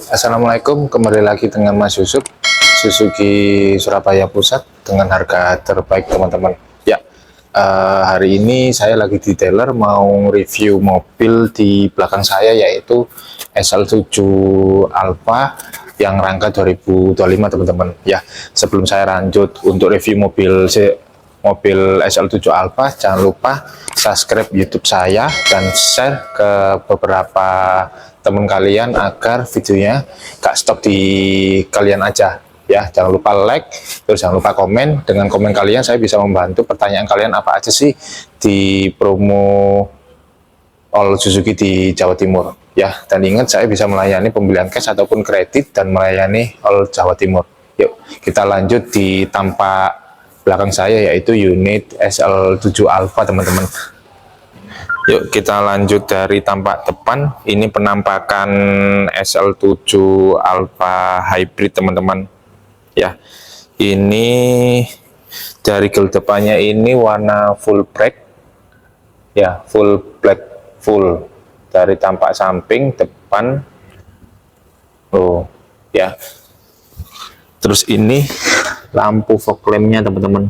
Assalamualaikum, kembali lagi dengan Mas Yusuf, Suzuki Surabaya Pusat dengan harga terbaik teman-teman. Ya, hari ini saya lagi di dealer mau review mobil di belakang saya yaitu SL7 Alfa yang rangka 2025 teman-teman. Ya, sebelum saya lanjut untuk review mobil SL7 Alfa, jangan lupa subscribe YouTube saya dan share ke beberapa teman kalian agar videonya gak stop di kalian aja ya. Jangan lupa like, terus jangan lupa komen. Dengan komen kalian saya bisa membantu pertanyaan kalian apa aja sih di promo All Suzuki di Jawa Timur ya. Dan ingat, saya bisa melayani pembelian cash ataupun kredit dan melayani All Jawa Timur. Yuk kita lanjut di tampak belakang saya yaitu unit SL7 Alfa teman-teman. Yuk kita lanjut dari tampak depan. Ini penampakan SL7 Alfa Hybrid teman-teman ya. Ini dari grill depannya ini warna full black ya, full black full dari tampak samping depan ya. Terus ini lampu fog lampnya teman-teman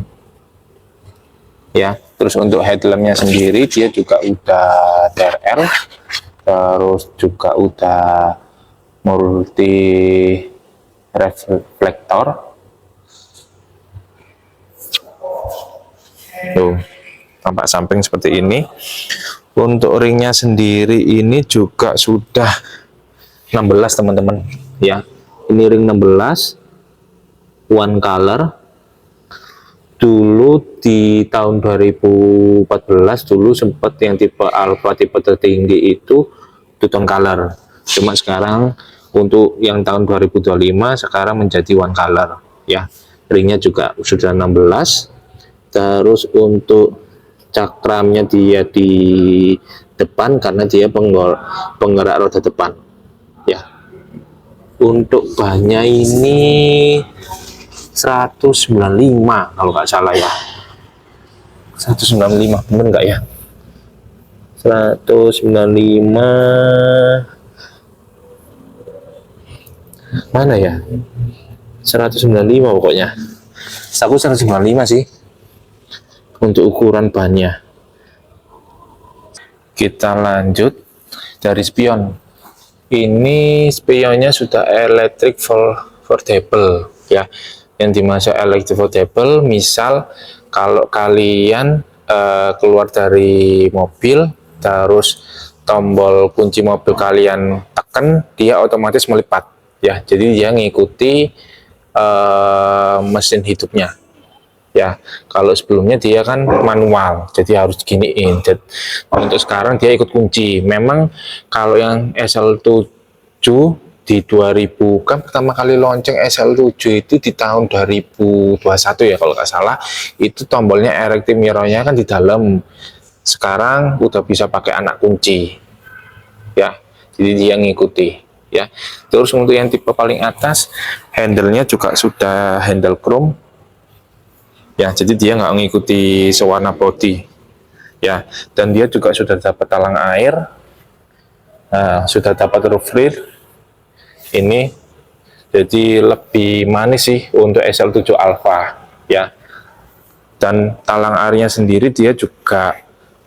ya. Terus untuk headlampnya sendiri dia juga udah TRL, terus juga udah multi reflektor tuh, tampak samping seperti ini. Untuk ringnya sendiri ini juga sudah 16 teman-teman ya. Ini ring 16 one color. Dulu di tahun 2014 dulu sempat yang tipe Alfa tipe tertinggi itu two-tone color. Cuma sekarang untuk yang tahun 2025 sekarang menjadi one color ya. Ringnya juga sudah 16. Terus untuk cakramnya dia di depan karena dia penggerak roda depan ya. Untuk bannya ini 195 kalau nggak salah ya. 195 bener nggak ya? 195 mana ya? 195 pokoknya. Aku 195 sih untuk ukuran bannya. Kita lanjut dari spion. Ini spionnya sudah electric foldable ya. Yang dimaksud electric foldable, misal kalau kalian keluar dari mobil terus tombol kunci mobil kalian tekan, dia otomatis melipat ya. Jadi dia ngikuti mesin hidupnya ya. Kalau sebelumnya dia kan manual, jadi harus giniin. Untuk sekarang dia ikut kunci. Memang kalau yang SL7 di 2000 kan pertama kali lonceng SL7 itu di tahun 2021 ya kalau nggak salah, itu tombolnya electric mirrornya kan di dalam. Sekarang udah bisa pakai anak kunci ya, jadi dia ngikuti ya. Terus untuk yang tipe paling atas, handle-nya juga sudah handle chrome ya, jadi dia nggak mengikuti sewarna body ya. Dan dia juga sudah dapat talang air, sudah dapat roof rail. Ini jadi lebih manis sih untuk SL7 Alfa ya. Dan talang airnya sendiri dia juga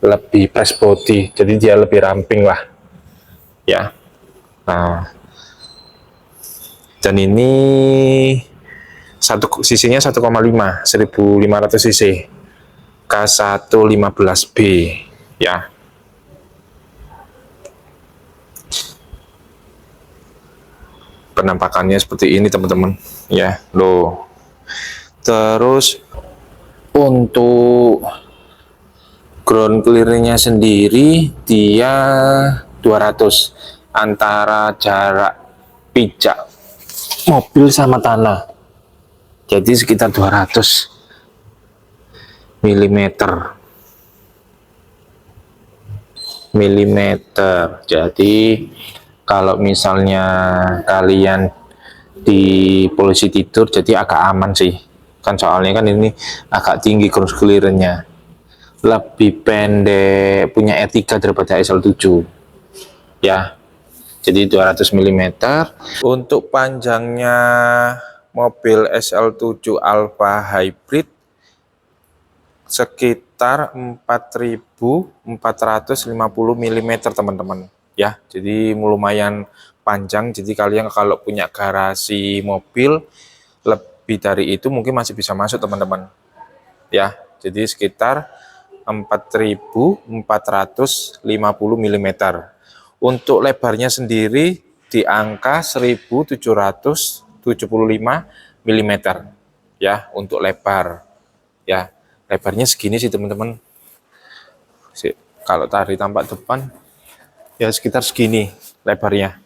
lebih press body, jadi dia lebih ramping lah ya. Nah, dan ini sisinya 1,5 1500 cc K115B ya. Penampakannya seperti ini teman-teman ya loh. Terus untuk ground clearnya sendiri dia 200 antara jarak pijak mobil sama tanah, jadi sekitar 200 mm. Jadi kalau misalnya kalian di posisi tidur jadi agak aman sih kan, soalnya kan ini agak tinggi ground clearance-nya, lebih pendek, punya etika daripada SL7 ya. jadi 200 mm. Untuk panjangnya mobil SL7 Alfa Hybrid sekitar 4.450 mm teman-teman ya, jadi lumayan panjang. Jadi kalian kalau punya garasi mobil lebih dari itu mungkin masih bisa masuk teman-teman ya. Jadi sekitar 4.450 mm. Untuk lebarnya sendiri di angka 1.775 mm ya, untuk lebar ya. Lebarnya segini sih teman-teman. Kalau dari tampak depan ya sekitar segini lebarnya.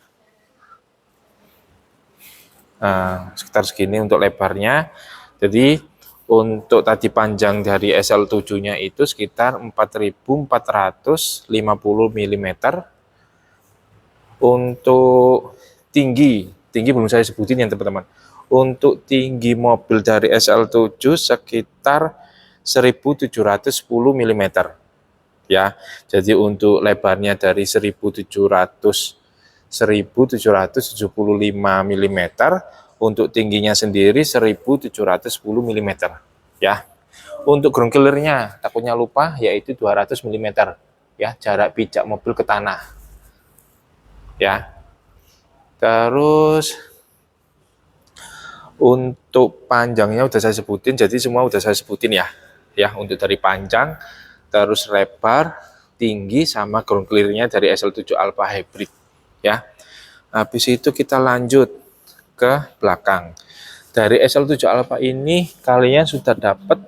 Nah, sekitar segini untuk lebarnya. Jadi untuk tadi panjang dari SL7-nya itu sekitar 4.450 mm. Untuk tinggi belum saya sebutin ya teman-teman. Untuk tinggi mobil dari SL7 sekitar 1.710 mm ya. Jadi untuk lebarnya dari 1.775 mm, untuk tingginya sendiri 1.710 mm ya. Untuk ground clearnya takutnya lupa, yaitu 200 mm ya, jarak pijak mobil ke tanah ya. Terus untuk panjangnya udah saya sebutin, jadi semua udah saya sebutin ya. Untuk dari panjang, terus lebar, tinggi, sama ground clearnya dari SL7 Alfa Hybrid ya. Habis itu kita lanjut ke belakang. Dari SL7 Alfa ini kalian sudah dapat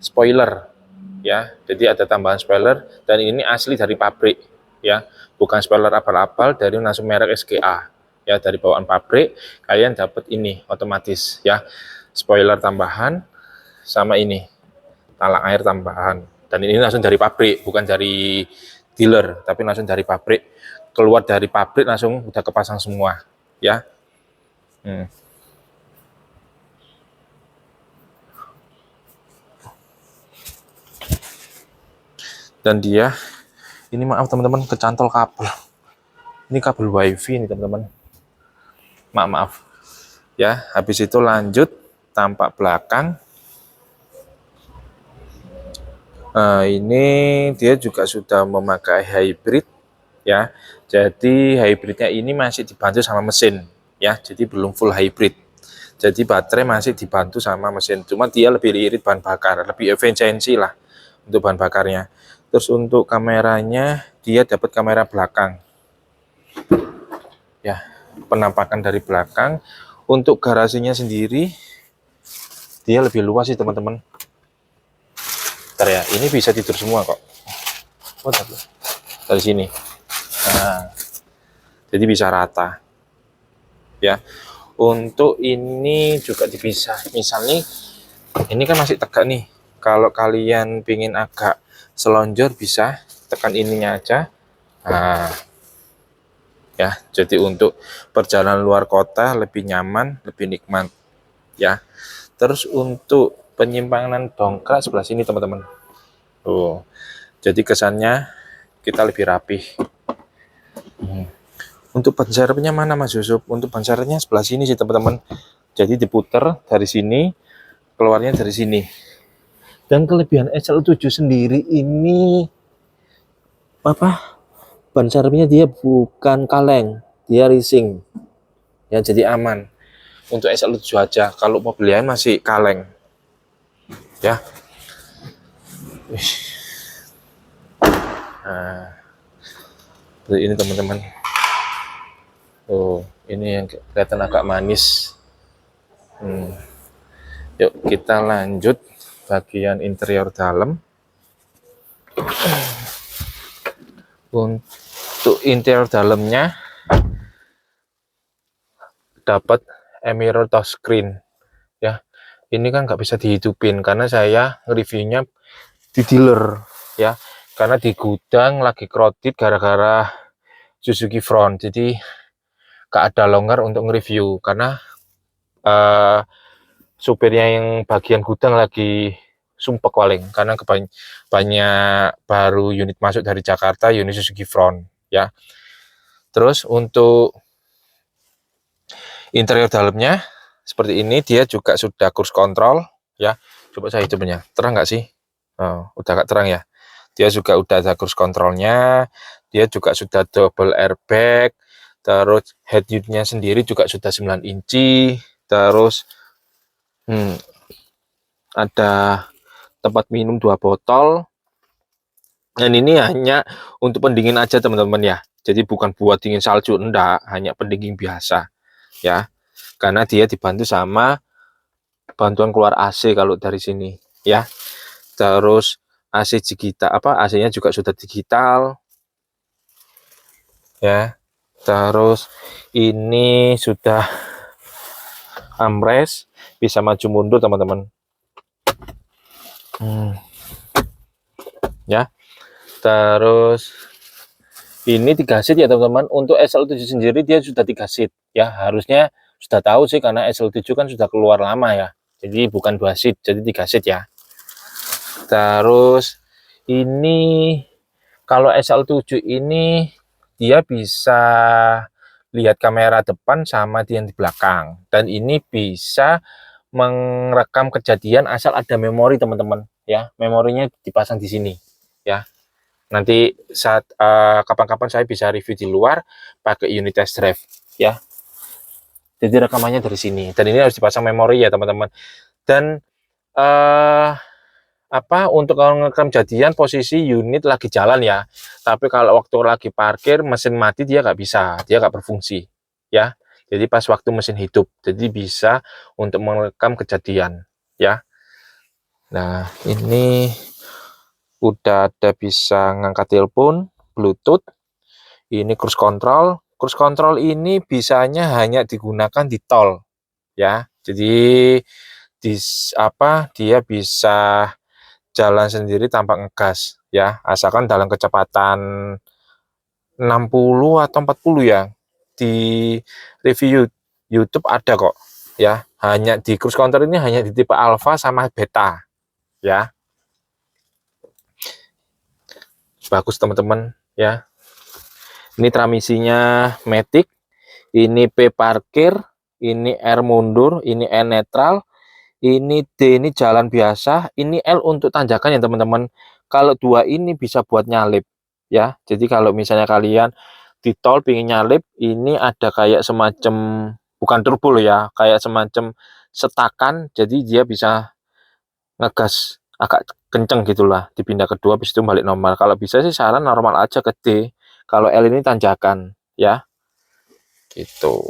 spoiler ya. Jadi ada tambahan spoiler, dan ini asli dari pabrik ya, bukan spoiler abal-abal dari langsung merek SGA ya. Dari bawaan pabrik kalian dapat ini otomatis ya, spoiler tambahan sama ini talang air tambahan. Dan ini langsung dari pabrik, bukan dari dealer, tapi langsung dari pabrik. Keluar dari pabrik langsung udah kepasang semua ya. Dan dia ini, maaf teman-teman, kecantol kabel. Ini kabel wifi nih teman-teman. Maaf ya. Habis itu lanjut tampak belakang. Nah, ini dia juga sudah memakai hybrid ya. Jadi hybridnya ini masih dibantu sama mesin ya. Jadi belum full hybrid. Jadi baterai masih dibantu sama mesin. Cuma dia lebih irit bahan bakar, lebih efisiensi lah untuk bahan bakarnya. Terus untuk kameranya dia dapat kamera belakang ya, penampakan dari belakang. Untuk garasinya sendiri dia lebih luas sih teman-teman. Bentar ya, ini bisa tidur semua kok. Oh, dari sini. Nah, jadi bisa rata ya. Untuk ini juga dipisah. Misalnya ini kan masih tegak nih. Kalau kalian pingin agak selonjor bisa tekan ininya aja. Nah ya, jadi untuk perjalanan luar kota lebih nyaman, lebih nikmat ya. Terus untuk penyimpanan dongkrak sebelah sini teman-teman. Jadi kesannya kita lebih rapih. Untuk ban serepnya mana Mas Yusuf? Untuk ban serepnya sebelah sini sih teman-teman. Jadi diputer dari sini, keluarnya dari sini. Dan kelebihan SL7 sendiri ini ban serepnya dia bukan kaleng, dia racing ya, jadi aman. Untuk SL7 aja, kalau mobil lain masih kaleng ya. Nah, ini teman-teman. Ini yang kelihatan agak manis. Yuk kita lanjut bagian interior dalam. Untuk interior dalamnya dapat mirror touchscreen ya. Ini kan nggak bisa dihidupin karena saya reviewnya di dealer ya, karena di gudang lagi kredit gara-gara Suzuki Front, jadi gak ada longgar untuk nge-review karena supirnya yang bagian gudang lagi sumpek paling, karena banyak baru unit masuk dari Jakarta, unit Suzuki Front ya. Terus untuk interior dalamnya seperti ini, dia juga sudah cruise control ya. Coba saya hidupnya, terang nggak sih? Oh, udah agak terang ya. Dia juga udah ada cruise controlnya, dia juga sudah double airbag, terus head unitnya sendiri juga sudah 9 inci, terus ada tempat minum 2 botol, dan ini hanya untuk pendingin aja teman-teman ya, jadi bukan buat dingin salju, enggak, hanya pendingin biasa ya, karena dia dibantu sama bantuan keluar AC kalau dari sini ya. Terus AC digital, AC-nya juga sudah digital ya. Terus ini sudah armrest, bisa maju mundur teman-teman. Ya. Terus ini 3 seat ya teman-teman. Untuk SL7 sendiri dia sudah 3 seat ya. Harusnya sudah tahu sih karena SL7 kan sudah keluar lama ya. Jadi bukan 2 seat, jadi 3 seat ya. Terus ini kalau SL7 ini dia bisa lihat kamera depan sama yang di belakang, dan ini bisa merekam kejadian asal ada memori teman-teman ya. Memorinya dipasang di sini ya. Nanti saat kapan-kapan saya bisa review di luar pakai unit test drive ya. Jadi rekamannya dari sini, dan ini harus dipasang memori ya teman-teman. Dan untuk kalau ngerekam jadian posisi unit lagi jalan ya, tapi kalau waktu lagi parkir mesin mati dia nggak bisa, dia nggak berfungsi ya. Jadi pas waktu mesin hidup, jadi bisa untuk merekam kejadian ya. Nah ini udah ada bisa ngangkat telepon, Bluetooth, ini cruise control. Cruise control ini bisanya hanya digunakan di tol ya. Jadi dia bisa jalan sendiri tanpa ngegas ya, asalkan dalam kecepatan 60 atau 40 ya. Di review YouTube ada kok ya. Hanya di cruise control ini hanya di tipe alpha sama beta ya. Bagus teman-teman ya. Ini transmisinya matic, ini P parkir, ini R mundur, ini N netral, ini D ini jalan biasa, ini L untuk tanjakan ya teman-teman. Kalau 2 ini bisa buat nyalip ya. Jadi kalau misalnya kalian di tol pingin nyalip, ini ada kayak semacam, bukan turbo ya, kayak semacam setakan, jadi dia bisa ngegas agak kenceng gitulah, dipindah kedua habis itu balik normal. Kalau bisa sih saran normal aja ke D. Kalau L ini tanjakan ya. Gitu.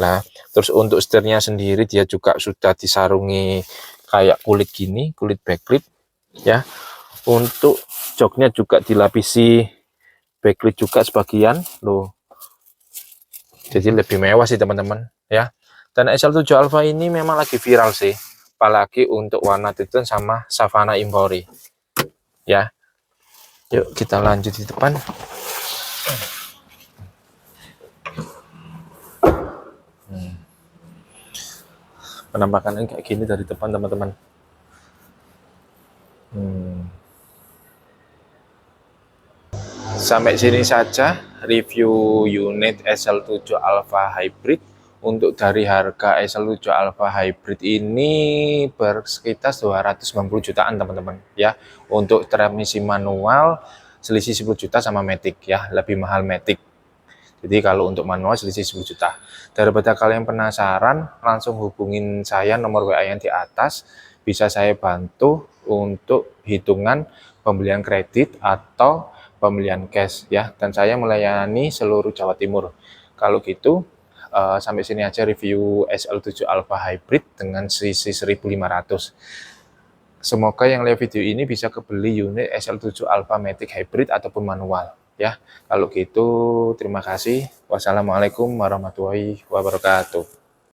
Nah, terus untuk setirnya sendiri dia juga sudah disarungi kayak kulit gini, kulit backlit ya. Untuk joknya juga dilapisi backlit juga sebagian loh. Jadi lebih mewah sih teman-teman ya. Dan SL7 Alpha ini memang lagi viral sih, apalagi untuk warna Titan sama Savana Impori ya. Yuk kita lanjut di depan. Penampakannya kayak gini dari depan teman-teman. Sampai sini saja review unit SL7 Alpha Hybrid. Untuk dari harga SL7 Alpha Hybrid ini bersekitar 290 jutaan teman-teman ya. Untuk transmisi manual selisih 10 juta sama Matic ya, lebih mahal Matic. Jadi kalau untuk manual selisih 10 juta. Daripada kalian penasaran, langsung hubungin saya, nomor WA yang di atas. Bisa saya bantu untuk hitungan pembelian kredit atau pembelian cash ya. Dan saya melayani seluruh Jawa Timur. Kalau gitu, sampai sini aja review SL7 Alpha Hybrid dengan selisih 1.500. Semoga yang lihat video ini bisa kebeli unit SL7 Alpha Matic Hybrid ataupun manual ya. Kalau gitu terima kasih. Wassalamualaikum warahmatullahi wabarakatuh.